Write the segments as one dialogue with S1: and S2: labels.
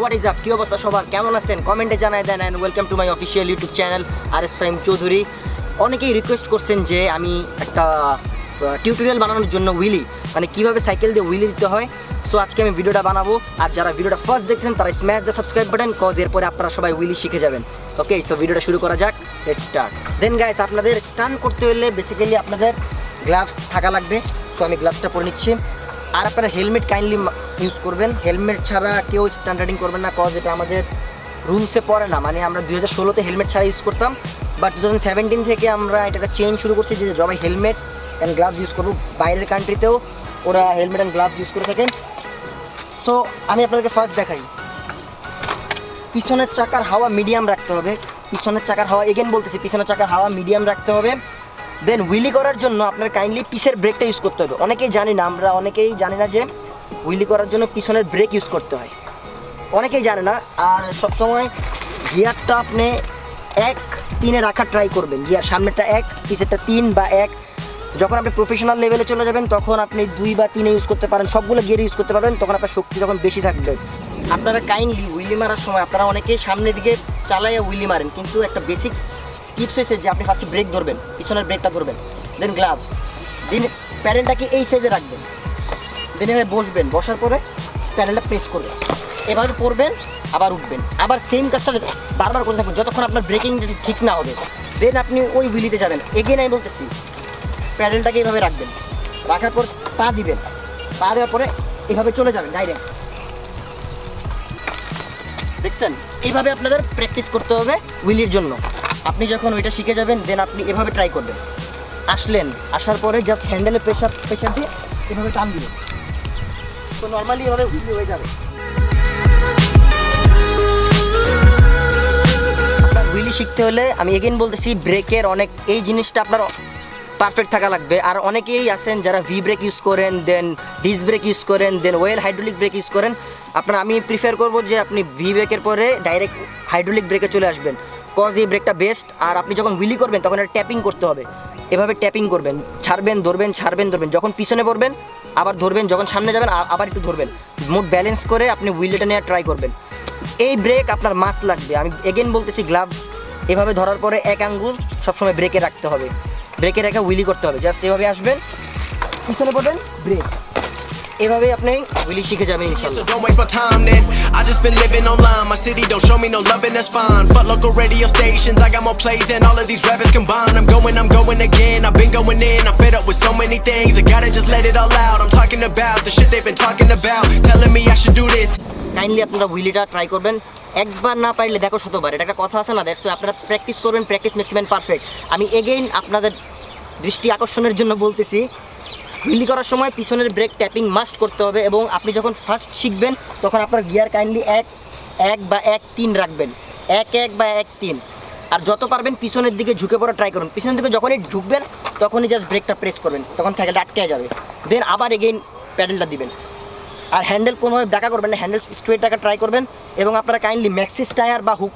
S1: What is up, কি অবস্থা সবার, কেমন আছেন কমেন্টে জানাই দেন। And welcome to my official YouTube channel RS Fahim Chowdhury. অনেকেই রিকোয়েস্ট করছেন যে আমি একটা টিউটোরিয়াল বানানোর জন্য উইলি, মানে কীভাবে সাইকেল দিয়ে উইলি দিতে হয়। সো আজকে আমি ভিডিওটা বানাবো, আর যারা ভিডিওটা ফার্স্ট দেখছেন তারা smash the subscribe button, cause এরপরে আপনারা সবাই উইলি শিখে যাবেন। ওকে, সো ভিডিওটা শুরু করা যাক, লেটস স্টার্ট। দেন গাইস, আপনাদের স্টান্ট করতে হলে বেসিক্যালি আপনাদের গ্লাভস থাকা লাগবে। সো আমি গ্লাভসটা পরে নিচ্ছি। আর আপনারা হেলমেট কাইন্ডলি ইউজ করবেন, হেলমেট ছাড়া কেউ স্ট্যান্ডার্ডিং করবেন না, কজ এটা আমাদের রুলসে পড়ে না। মানে আমরা 2016-তে হেলমেট ছাড়া ইউজ করতাম, বাট 2017 থেকে আমরা এটাকে চেঞ্জ শুরু করছি যে সবাই হেলমেট অ্যান্ড গ্লাভস ইউজ করবো। বাইরের কান্ট্রিতেও ওরা হেলমেট অ্যান্ড গ্লাভস ইউজ করে থাকেন। তো আমি আপনাদেরকে ফার্স্ট দেখাই, পিছনের চাকার হাওয়া মিডিয়াম রাখতে হবে। পিছনের চাকার হাওয়া এগেন বলতেছি, পিছনের চাকার হাওয়া মিডিয়াম রাখতে হবে। দেন হুইলি করার জন্য আপনার কাইন্ডলি পিসের ব্রেকটা ইউজ করতে হবে। অনেকেই জানি না, আমরা অনেকেই জানি না যে হুইলি করার জন্য পিছনের ব্রেক ইউজ করতে হয়, অনেকেই জানে না। আর সবসময় গিয়ারটা আপনি 1-3-এ রাখার ট্রাই করবেন। গিয়ার সামনেরটা 1, পিছেরটা 3 বা 1। যখন আপনি প্রফেশনাল লেভেলে চলে যাবেন তখন আপনি 2 বা 3-এ ইউজ করতে পারেন, সবগুলো গিয়ার ইউজ করতে পারবেন, তখন আপনার শক্তি যখন বেশি থাকবে। আপনারা কাইন্ডলি হুইলি মারার সময় আপনারা অনেকেই সামনের দিকে চালাইয়া হুইলি মারেন, কিন্তু একটা বেসিক্স টিপস হয়েছে যে আপনি ফার্স্টে ব্রেক ধরবেন, পিছনের ব্রেকটা ধরবেন, দেন গ্লাভস, দেন প্যাডেলটাকে এই সাইজে রাখবেন, দেন এভাবে বসবেন, বসার পরে প্যাডেলটা প্রেস করবেন, এভাবে পড়বেন, আবার উঠবেন, আবার সেম কাজটা বারবার করে থাকবেন যতক্ষণ আপনার ব্রেকিং যদি ঠিক না হবে। দেন আপনি ওই হুইলিতে যাবেন। এগেন আমি বলতেছি, প্যাডেলটাকে এইভাবে রাখবেন, রাখার পর পা দিবেন, পা দেওয়ার পরে এইভাবে চলে যাবেন ডাইরেক্ট। দেখছেন, এইভাবে আপনাদের প্র্যাকটিস করতে হবে হুইলির জন্য। আপনি যখন ওইটা শিখে যাবেন দেন আপনি এভাবে ট্রাই করবেন। আসলেন, আসার পরে জাস্ট হ্যান্ডেলে প্রেশার দিয়ে এভাবে টান দিবেন, তো নর্মালি এভাবে হুইলি হয়ে যাবে। আপনার হুইলি শিখতে হলে আমি এগেইন বলতেছি, ব্রেকের অনেক এই জিনিসটা আপনার পারফেক্ট থাকা লাগবে। আর অনেকেই আছেন যারা ভি ব্রেক ইউজ করেন, দেন ডিস ব্রেক ইউজ করেন, দেন ওয়েল হাইড্রোলিক ব্রেক ইউজ করেন। আমি প্রিফার করবো যে আপনি ভি ব্রেকের পরে ডাইরেক্ট হাইড্রোলিক ব্রেকে চলে আসবেন, কজ এই ব্রেকটা বেস্ট। আর আপনি যখন হুইলি করবেন তখন এটা ট্যাপিং করতে হবে, এভাবে ট্যাপিং করবেন, ছাড়বেন ধরবেন, ছাড়বেন ধরবেন, যখন পিছনে পড়বেন আবার ধরবেন, যখন সামনে যাবেন আবার একটু ধরবেন, মোট ব্যালেন্স করে আপনি হুইলটা নেওয়ার ট্রাই করবেন। এই ব্রেক আপনার মাস্ট লাগবে। আমি এগেন বলতেছি, গ্লাভস এভাবে ধরার পরে 1 আঙ্গুল সবসময় ব্রেকে রাখতে হবে, ব্রেকে রেখে হুইলি করতে হবে। জাস্ট এভাবে আসবেন, পিছনে পড়বেন, ব্রেক, এভাবে আপনি হুইলি শিখে যাবেন ইনশাআল্লাহ।
S2: So don't waste my time then. I just been living online. My city don't show me no loving, that's fine. Fuck local radio stations. I got more plays than all of these rappers combined. I'm going again. I've been going in. I'm fed up with so many things. I gotta just let it all out. I'm talking about the shit they've been talking about. Telling me I should do this.
S1: Kindly আপনারা হুইলিটা try করবেন, একবার না পারলে দেখো শতবার, এটা একটা কথা আছে না, দ্যাটস আপনারা প্র্যাকটিস করবেন, প্র্যাকটিস মেক্স ম্যান পারফেক্ট। আমি এগেইন আপনাদের দৃষ্টি আকর্ষণের জন্য বলতেছি, হুইলি করার সময় পিছনের ব্রেক ট্যাপিং মাস্ট করতে হবে। এবং আপনি যখন ফার্স্ট শিখবেন তখন আপনার গিয়ার কাইন্ডলি 1 বা 1-3 রাখবেন, 1 বা 1-3। আর যত পারবেন পিছনের দিকে ঝুঁকে পড়া ট্রাই করুন। পিছনের দিকে যখনই ঝুঁকবেন তখনই জাস্ট ব্রেকটা প্রেস করবেন, তখন সাইকেলটা আটকে যাবে। দেন আবার এগেইন প্যাডেলটা দিবেন। আর হ্যান্ডেল কোনোভাবে ব্যাকা করবেন না, হ্যান্ডেল স্ট্রেট রাখা ট্রাই করবেন। এবং আপনারা কাইন্ডলি ম্যাক্সিস টায়ার বা হুক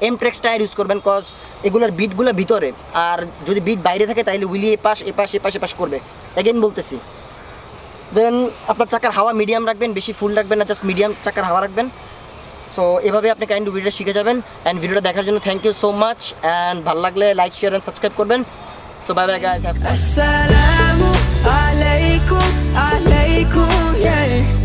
S1: এমট্রেক্স টায়ার ইউজ করবেন, কজ এগুলোর বিটগুলো ভিতরে, আর যদি বিট বাইরে থাকে তাহলে হুইলি এপাশ করবে। এগেইন বলতেছি, দেন আপনার চাকার হাওয়া মিডিয়াম রাখবেন, বেশি ফুল রাখবেন না, জাস্ট মিডিয়াম চাকার হাওয়া রাখবেন। সো এভাবে আপনি কাইন্ডলি ভিডিওটা শিখে যাবেন। অ্যান্ড ভিডিওটা দেখার জন্য thank you so much. And ভালো লাগলে লাইক, শেয়ার অ্যান্ড সাবস্ক্রাইব করবেন। So bye bye guys.
S3: Assalamu alaikum, yeah.